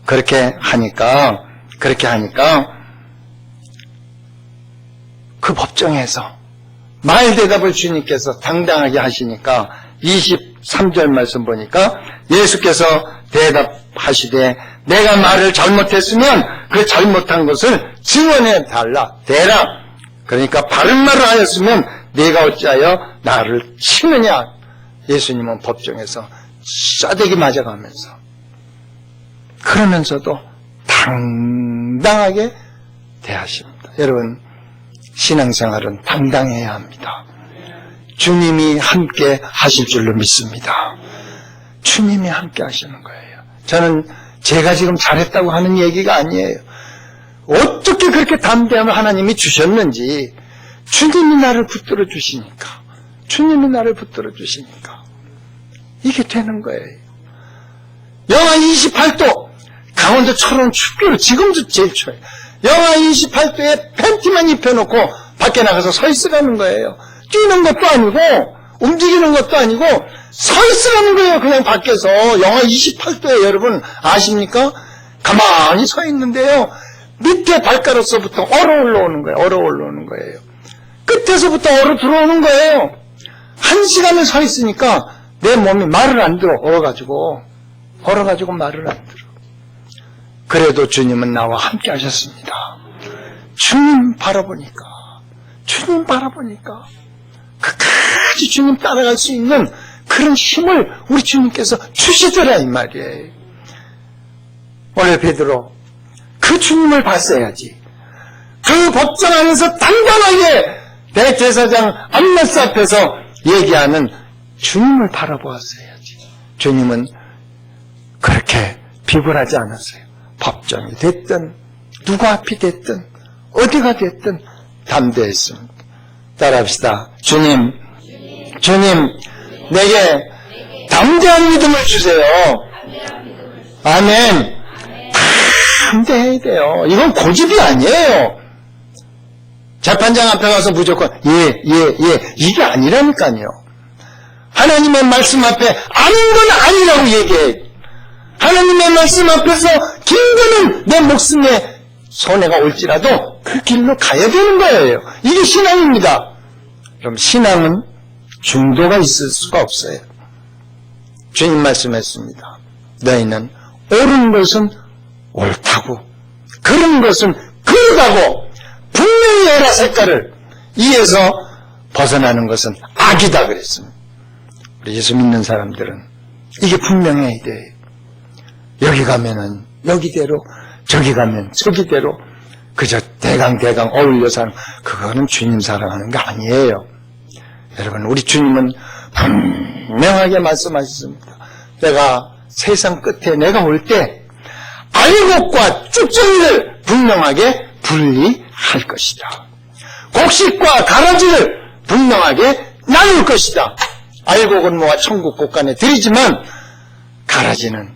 그렇게 하니까 그 법정에서 말 대답을 주님께서 당당하게 하시니까 23절 말씀 보니까 예수께서 대답하시되 내가 말을 잘못했으면 그 잘못한 것을 증언해 대라. 그러니까 바른 말을 하였으면 네가 어찌하여 나를 치느냐. 예수님은 법정에서 싸대기 맞아가면서 그러면서도 당당하게 대하십니다. 여러분, 신앙생활은 당당해야 합니다. 주님이 함께 하실 줄로 믿습니다. 주님이 함께 하시는 거예요. 저는 제가 지금 잘했다고 하는 얘기가 아니에요. 어떻게 그렇게 담대함을 하나님이 주셨는지 주님이 나를 붙들어 주시니까, 주님이 나를 붙들어 주시니까 이게 되는 거예요. 영하 28도 강원도 철원 춥기로 지금도 제일 추워요. 영하 28도에 팬티만 입혀놓고 밖에 나가서 서 있으라는 거예요. 뛰는 것도 아니고 움직이는 것도 아니고 서 있으라는 거예요. 그냥 밖에서 영하 28도에 여러분 아십니까? 가만히 서 있는데요. 밑에 발가락서부터 얼어 올라오는 거예요. 얼어 올라오는 거예요. 끝에서부터 얼어 들어오는 거예요. 1시간을 서 있으니까 내 몸이 말을 안 들어. 얼어가지고 말을 안 들어. 그래도 주님은 나와 함께 하셨습니다. 주님 바라보니까 끝까지 주님 따라갈 수 있는 그런 힘을 우리 주님께서 주시더라 이 말이에요. 오늘 베드로 그 주님을 봤어야지. 그 법정 안에서 당당하게 대제사장 안나스 앞에서 얘기하는 주님을 바라보았어야지. 주님은 그렇게 비굴하지 않았어요. 법정이 됐든 누구 앞이 됐든 어디가 됐든 담대했습니다. 따라합시다. 주님 내게 담대한 믿음을 주세요. 아멘. 담대해야 돼요. 이건 고집이 아니에요. 재판장 앞에 가서 무조건 예 이게 아니라니까요. 하나님의 말씀 앞에 아닌 건 아니라고 얘기해. 하나님의 말씀 앞에서 긴 거는 내 목숨에 손해가 올지라도 그 길로 가야 되는 거예요. 이게 신앙입니다. 그럼 신앙은 중도가 있을 수가 없어요. 주님 말씀했습니다. 너희는 옳은 것은 옳다고, 그런 것은 그르다고 분명히 해라 색깔을 이에서 벗어나는 것은 악이다 그랬습니다. 우리 예수 믿는 사람들은 이게 분명해야 돼요. 여기 가면은 여기대로, 저기 가면 저기대로, 그저 대강 어울려 사는, 그거는 주님 사랑하는 게 아니에요. 여러분, 우리 주님은 분명하게 말씀하셨습니다. 내가 세상 끝에 내가 올 때 알곡과 쭉정이를 분명하게 분리할 것이다. 곡식과 가라지를 분명하게 나눌 것이다. 알곡은 모아 천국 곳간에 들이지만 가라지는,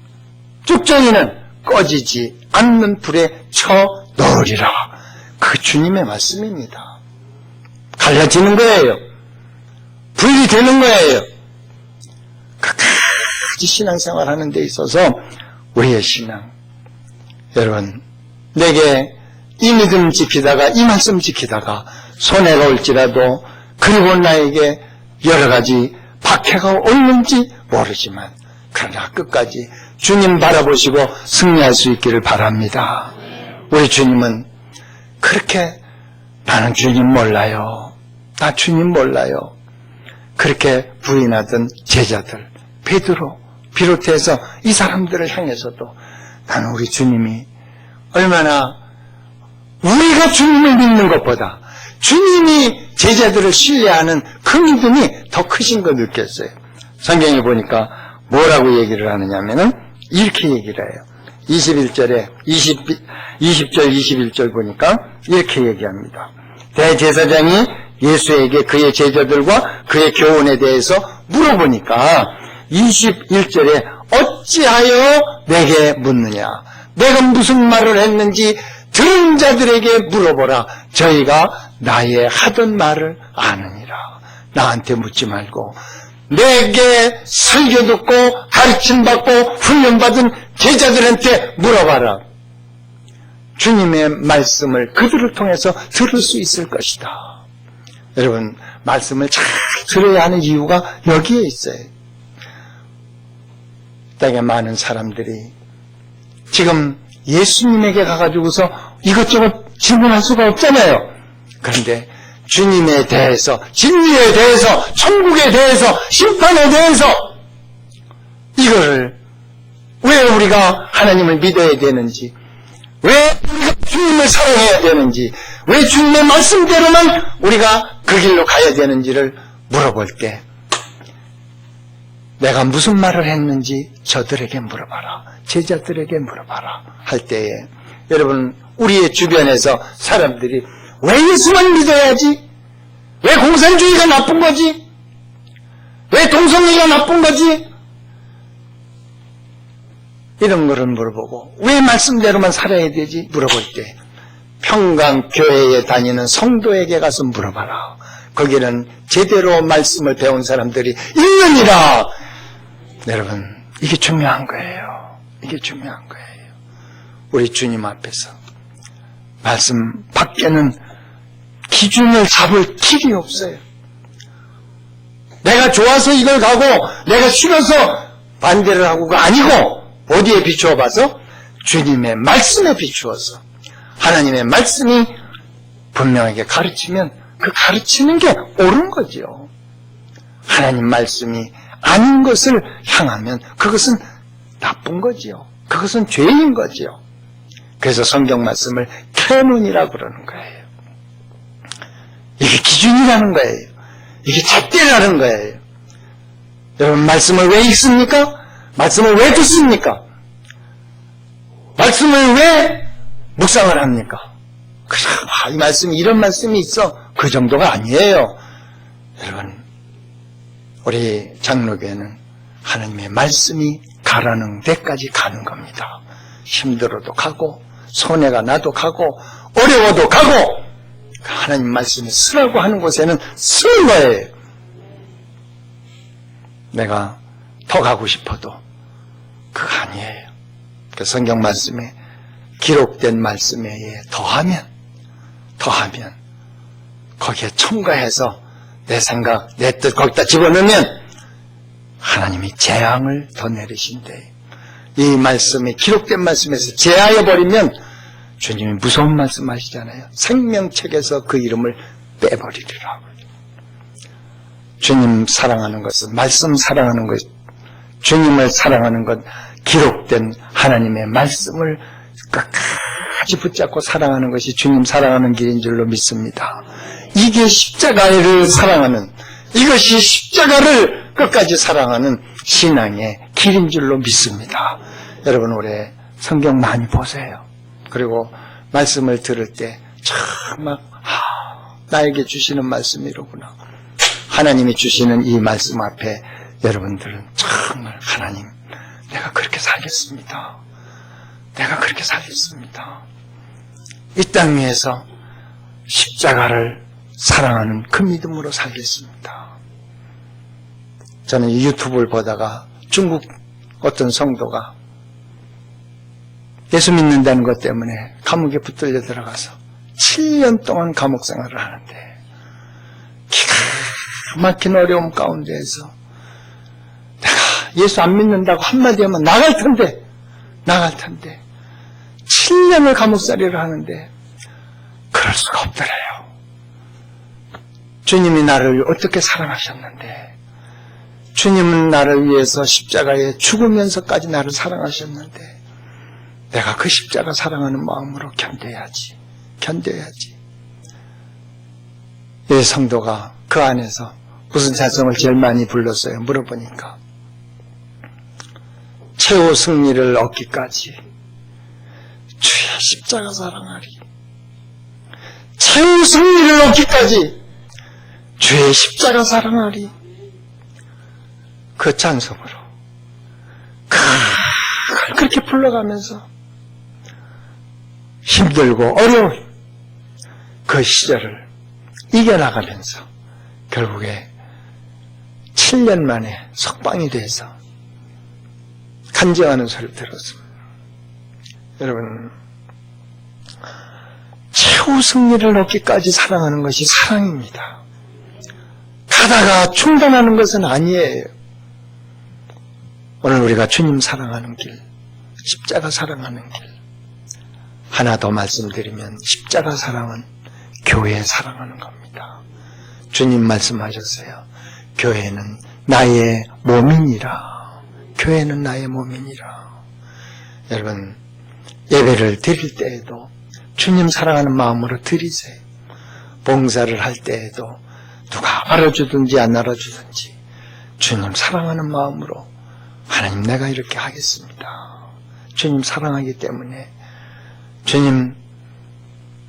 쭉정이는 꺼지지 않는 불에 쳐 넣으리라. 그 주님의 말씀입니다. 갈라지는 거예요. 분리되는 거예요. 끝까지 신앙생활 하는 데 있어서 우리의 신앙, 여러분, 내게 이 믿음 지키다가 이 말씀 지키다가 손해가 올지라도, 그리고 나에게 여러 가지 박해가 오는지 모르지만 그러나 끝까지 주님 바라보시고 승리할 수 있기를 바랍니다. 우리 주님은 그렇게 나는 주님 몰라요, 나 주님 몰라요, 그렇게 부인하던 제자들 베드로 비롯해서 이 사람들을 향해서도 나는 우리 주님이 얼마나, 우리가 주님을 믿는 것보다 주님이 제자들을 신뢰하는 그 믿음이 더 크신 거 느꼈어요. 성경에 보니까 뭐라고 얘기를 하느냐면은 이렇게 얘기를 해요. 21절에 20절 21절 보니까 이렇게 얘기합니다. 대제사장이 예수에게 그의 제자들과 그의 교훈에 대해서 물어보니까 21절에 어찌하여 내게 묻느냐, 내가 무슨 말을 했는지 들은 자들에게 물어보라. 저희가 나의 하던 말을 아느니라. 나한테 묻지 말고 내게 설교 듣고 가르침받고 훈련받은 제자들한테 물어봐라. 주님의 말씀을 그들을 통해서 들을 수 있을 것이다. 여러분, 말씀을 잘 들어야 하는 이유가 여기에 있어요. 되게 많은 사람들이 지금 예수님에게 가가지고서 이것저것 질문할 수가 없잖아요. 그런데 주님에 대해서, 진리에 대해서, 천국에 대해서, 심판에 대해서 이거를 왜 우리가 하나님을 믿어야 되는지, 왜 우리가 주님을 사랑해야 되는지, 왜 주님의 말씀대로만 우리가 그 길로 가야 되는지를 물어볼 때 내가 무슨 말을 했는지 저들에게 물어봐라, 제자들에게 물어봐라 할 때에 여러분, 우리의 주변에서 사람들이 왜 예수만 믿어야지? 왜 공산주의가 나쁜 거지? 왜 동성애가 나쁜 거지? 이런 거를 물어보고 왜 말씀대로만 살아야 되지? 물어볼 때 평강교회에 다니는 성도에게 가서 물어봐라. 거기는 제대로 말씀을 배운 사람들이 있느니라. 여러분, 이게 중요한 거예요. 이게 중요한 거예요. 우리 주님 앞에서 말씀 밖에는 기준을 잡을 길이 없어요. 내가 좋아서 이걸 가고 내가 싫어서 반대를 하고가 아니고 어디에 비추어 봐서? 주님의 말씀에 비추어서 하나님의 말씀이 분명하게 가르치면 그 가르치는 게 옳은 거죠. 하나님 말씀이 아닌 것을 향하면 그것은 나쁜 거지요. 그것은 죄인 거지요. 그래서 성경 말씀을 캐논이라고 그러는 거예요. 이게 기준이라는 거예요. 이게 잣대라는 거예요. 여러분, 말씀을 왜 읽습니까? 말씀을 왜 듣습니까? 말씀을 왜 묵상을 합니까? 이 말씀이 이런 말씀이 있어. 그 정도가 아니에요. 여러분, 우리 장로교회는 하나님의 말씀이 가라는 데까지 가는 겁니다. 힘들어도 가고 손해가 나도 가고 어려워도 가고 하나님 말씀이 쓰라고 하는 곳에는 쓰는 거예요. 내가 더 가고 싶어도 그거 아니에요. 그 성경 말씀에 기록된 말씀에 더하면 거기에 첨가해서 내 생각, 내 뜻 거기다 집어넣으면 하나님이 재앙을 더 내리신대. 이 말씀이 기록된 말씀에서 제하여버리면 주님이 무서운 말씀 하시잖아요. 생명책에서 그 이름을 빼버리리라. 주님 사랑하는 것은, 말씀 사랑하는 것, 주님을 사랑하는 것, 기록된 하나님의 말씀을 끝까지 붙잡고 사랑하는 것이 주님 사랑하는 길인 줄로 믿습니다. 이게 십자가를 사랑하는, 이것이 십자가를 끝까지 사랑하는 신앙의 길인 줄로 믿습니다. 여러분, 올해 성경 많이 보세요. 그리고 말씀을 들을 때 정말 나에게 주시는 말씀이 이로구나. 하나님이 주시는 이 말씀 앞에 여러분들은 정말 하나님, 내가 그렇게 살겠습니다. 내가 그렇게 살겠습니다. 이 땅 위에서 십자가를 사랑하는 그 믿음으로 살겠습니다. 저는 유튜브를 보다가 중국 어떤 성도가 예수 믿는다는 것 때문에 감옥에 붙들려 들어가서 7년 동안 감옥 생활을 하는데 기가 막힌 어려움 가운데에서 내가 예수 안 믿는다고 한마디 하면 나갈 텐데 7년을 감옥살이를 하는데 그럴 수가 없더래요. 주님이 나를 어떻게 사랑하셨는데, 주님은 나를 위해서 십자가에 죽으면서까지 나를 사랑하셨는데 내가 그 십자가 사랑하는 마음으로 견뎌야지. 이 성도가 그 안에서 무슨 찬송을 제일 많이 불렀어요? 물어보니까 최후 승리를 얻기까지 주의 십자가 사랑하리. 최후 승리를 얻기까지 주의 십자가 사랑하리. 그 찬송으로 그렇게 불러가면서 힘들고 어려운 그 시절을 이겨나가면서 결국에 7년 만에 석방이 돼서 간증하는 소리를 들었습니다. 여러분, 최후 승리를 얻기까지 사랑하는 것이 사랑입니다. 가다가 중단하는 것은 아니에요. 오늘 우리가 주님 사랑하는 길, 십자가 사랑하는 길, 하나 더 말씀드리면 십자가 사랑은 교회 사랑하는 겁니다. 주님 말씀하셨어요. 교회는 나의 몸이니라. 교회는 나의 몸이니라. 여러분, 예배를 드릴 때에도 주님 사랑하는 마음으로 드리세요. 봉사를 할 때에도 누가 알아주든지 안 알아주든지 주님 사랑하는 마음으로 하나님 내가 이렇게 하겠습니다. 주님 사랑하기 때문에 주님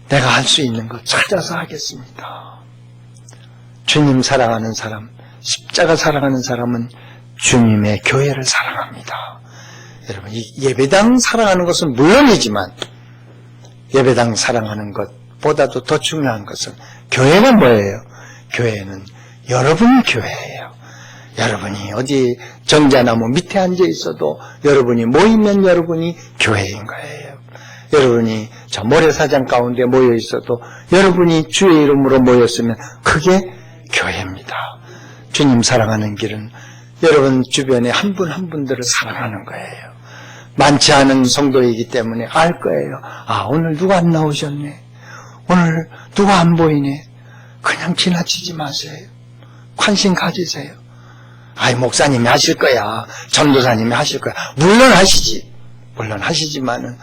내가 할 수 있는 것 찾아서 하겠습니다. 주님 사랑하는 사람, 십자가 사랑하는 사람은 주님의 교회를 사랑합니다. 여러분, 이 예배당 사랑하는 것은 물론이지만 예배당 사랑하는 것보다도 더 중요한 것은 교회가 뭐예요? 교회는 여러분 교회예요. 여러분이 어디 정자나무 밑에 앉아 있어도 여러분이 모이면 여러분이 교회인 거예요. 여러분이 저 모래사장 가운데 모여 있어도 여러분이 주의 이름으로 모였으면 그게 교회입니다. 주님 사랑하는 길은 여러분 주변에 한 분 한 분들을 사랑하는 거예요. 많지 않은 성도이기 때문에 알 거예요. 아, 오늘 누가 안 나오셨네. 오늘 누가 안 보이네. 그냥 지나치지 마세요. 관심 가지세요. 아이, 목사님이 하실 거야. 전도사님이 하실 거야. 물론 하시지. 물론 하시지만은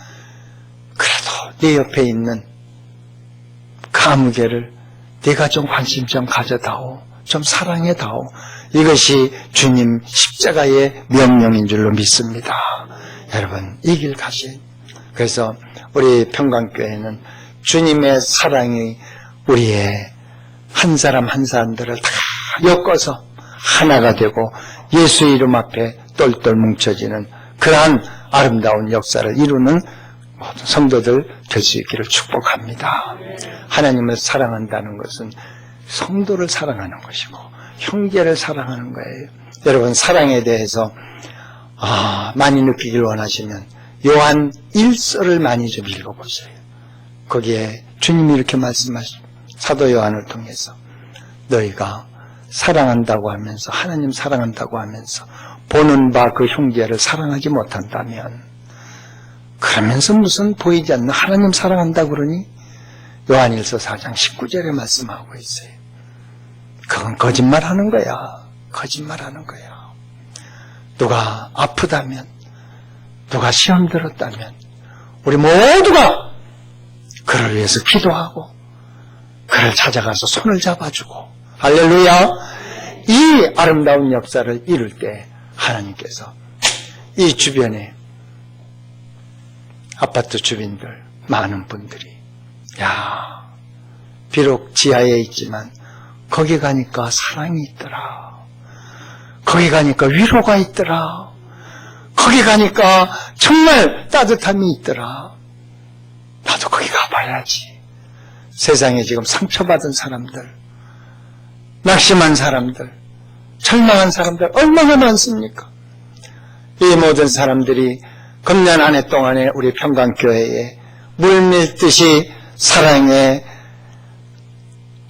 그래도 네 옆에 있는 그 아무개를 네가 좀 관심 좀 가져다오. 좀 사랑해다오. 이것이 주님 십자가의 명령인 줄로 믿습니다. 여러분, 이 길 가시. 그래서 우리 평강교회는 주님의 사랑이 우리의 한 사람 한 사람들을 다 엮어서 하나가 되고 예수 이름 앞에 똘똘 뭉쳐지는 그러한 아름다운 역사를 이루는 모든 성도들 될 수 있기를 축복합니다. 하나님을 사랑한다는 것은 성도를 사랑하는 것이고 형제를 사랑하는 거예요. 여러분, 사랑에 대해서 많이 느끼길 원하시면 요한 1서를 많이 좀 읽어보세요. 거기에 주님이 이렇게 말씀하신 사도 요한을 통해서 너희가 사랑한다고 하면서 하나님 사랑한다고 하면서 보는 바 그 형제를 사랑하지 못한다면 그러면서 무슨 보이지 않는 하나님 사랑한다고 그러니 요한일서 4장 19절에 말씀하고 있어요. 그건 거짓말하는 거야. 거짓말하는 거야. 누가 아프다면 누가 시험 들었다면 우리 모두가 그를 위해서 기도하고 그를 찾아가서 손을 잡아주고 할렐루야. 이 아름다운 역사를 이룰 때 하나님께서 이 주변에 아파트 주민들 많은 분들이 비록 지하에 있지만 거기 가니까 사랑이 있더라. 거기 가니까 위로가 있더라. 거기 가니까 정말 따뜻함이 있더라. 나도 거기 가봐야지. 세상에 지금 상처받은 사람들, 낙심한 사람들, 절망한 사람들 얼마나 많습니까? 이 모든 사람들이 금년 한 해 동안에 우리 평강교회에 물밀듯이 사랑의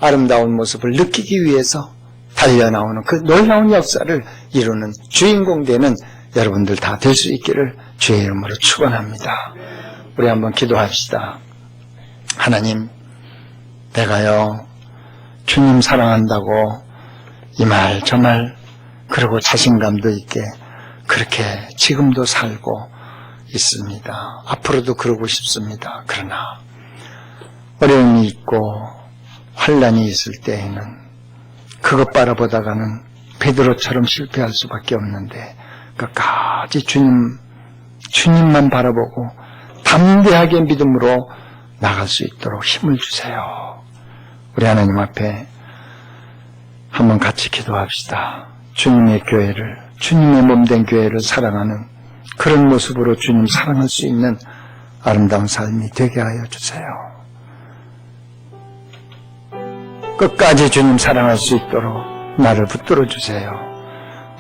아름다운 모습을 느끼기 위해서 달려나오는 그 놀라운 역사를 이루는 주인공 되는 여러분들 다 될 수 있기를 주의 이름으로 축원합니다. 우리 한번 기도합시다. 하나님, 내가요 주님 사랑한다고 이 말 저 말 그리고 자신감도 있게 그렇게 지금도 살고 있습니다. 앞으로도 그러고 싶습니다. 그러나 어려움이 있고 환난이 있을 때에는 그것 바라보다가는 베드로처럼 실패할 수밖에 없는데 끝까지 주님만 바라보고 담대하게 믿음으로 나갈 수 있도록 힘을 주세요. 우리 하나님 앞에 한번 같이 기도합시다. 주님의 교회를, 주님의 몸된 교회를 사랑하는 그런 모습으로 주님 사랑할 수 있는 아름다운 삶이 되게 하여 주세요. 끝까지 주님 사랑할 수 있도록 나를 붙들어 주세요.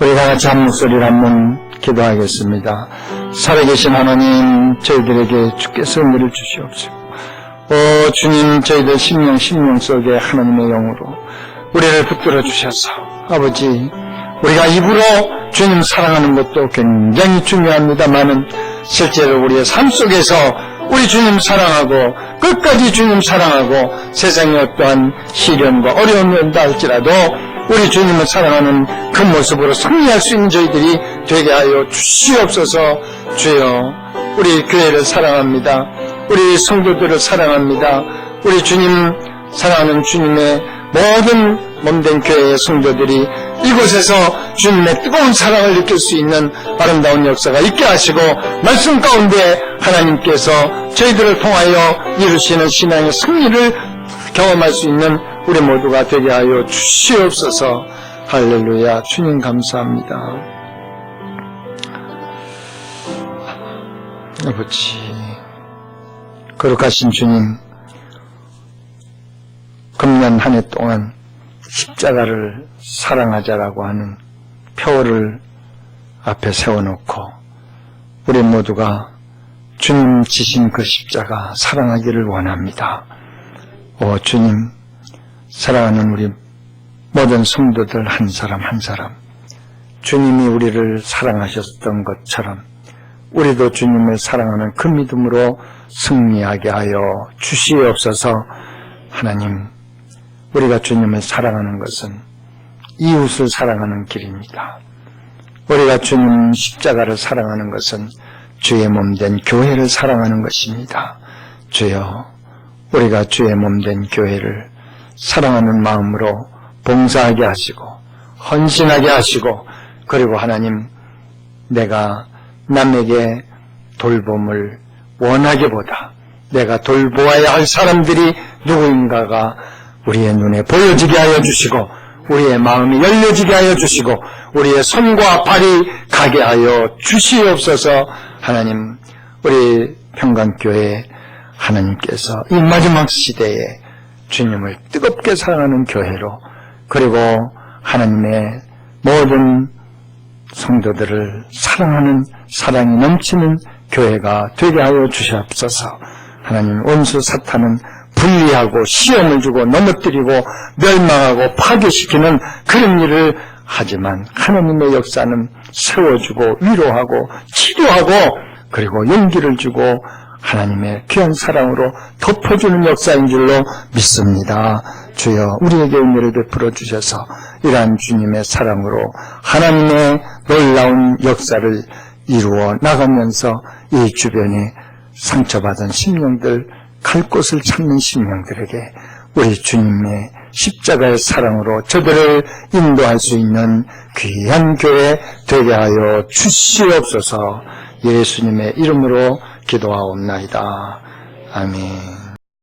우리 다 같이 한 목소리를 한번 기도하겠습니다. 살아계신 하나님, 저희들에게 주께서 은혜를 주시옵시고, 오 주님, 저희들 심령 속에 하나님의 영으로 우리를 붙들어 주셔서 아버지, 우리가 입으로 주님 사랑하는 것도 굉장히 중요합니다만은 실제로 우리의 삶 속에서 우리 주님 사랑하고 끝까지 주님 사랑하고 세상의 어떠한 시련과 어려움이 온다 할지라도 우리 주님을 사랑하는 그 모습으로 승리할 수 있는 저희들이 되게 하여 주시옵소서. 주여, 우리 교회를 사랑합니다. 우리 성도들을 사랑합니다. 우리 주님 사랑하는 주님의 모든 몸된 교회의 성도들이 이곳에서 주님의 뜨거운 사랑을 느낄 수 있는 아름다운 역사가 있게 하시고 말씀 가운데 하나님께서 저희들을 통하여 이루시는 신앙의 승리를 경험할 수 있는 우리 모두가 되게 하여 주시옵소서. 할렐루야. 주님 감사합니다. 아버지, 거룩하신 주님, 금년 한 해 동안 십자가를 사랑하자라고 하는 표어를 앞에 세워놓고 우리 모두가 주님 지신 그 십자가 사랑하기를 원합니다. 오 주님, 사랑하는 우리 모든 성도들 한 사람 한 사람, 주님이 우리를 사랑하셨던 것처럼 우리도 주님을 사랑하는 그 믿음으로 승리하게 하여 주시옵소서. 하나님, 우리가 주님을 사랑하는 것은 이웃을 사랑하는 길입니다. 우리가 주님 십자가를 사랑하는 것은 주의 몸된 교회를 사랑하는 것입니다. 주여, 우리가 주의 몸된 교회를 사랑하는 마음으로 봉사하게 하시고 헌신하게 하시고, 그리고 하나님, 내가 남에게 돌봄을 원하기보다 내가 돌보아야 할 사람들이 누구인가가 우리의 눈에 보여지게 하여 주시고, 우리의 마음이 열려지게 하여 주시고, 우리의 손과 발이 가게 하여 주시옵소서. 하나님, 우리 평강교회 하나님께서 이 마지막 시대에 주님을 뜨겁게 사랑하는 교회로, 그리고 하나님의 모든 성도들을 사랑하는 사랑이 넘치는 교회가 되게 하여 주시옵소서. 하나님, 원수 사탄은 분리하고 시험을 주고 넘어뜨리고 멸망하고 파괴시키는 그런 일을 하지만 하나님의 역사는 세워주고 위로하고 치료하고 그리고 용기를 주고 하나님의 귀한 사랑으로 덮어주는 역사인 줄로 믿습니다. 주여, 우리에게 은혜를 베풀어 주셔서 이러한 주님의 사랑으로 하나님의 놀라운 역사를 이루어 나가면서 이 주변에 상처받은 심령들, 갈 곳을 찾는 심령들에게 우리 주님의 십자가의 사랑으로 저들을 인도할 수 있는 귀한 교회 되게 하여 주시옵소서. 예수님의 이름으로 기도하옵나이다. 아멘.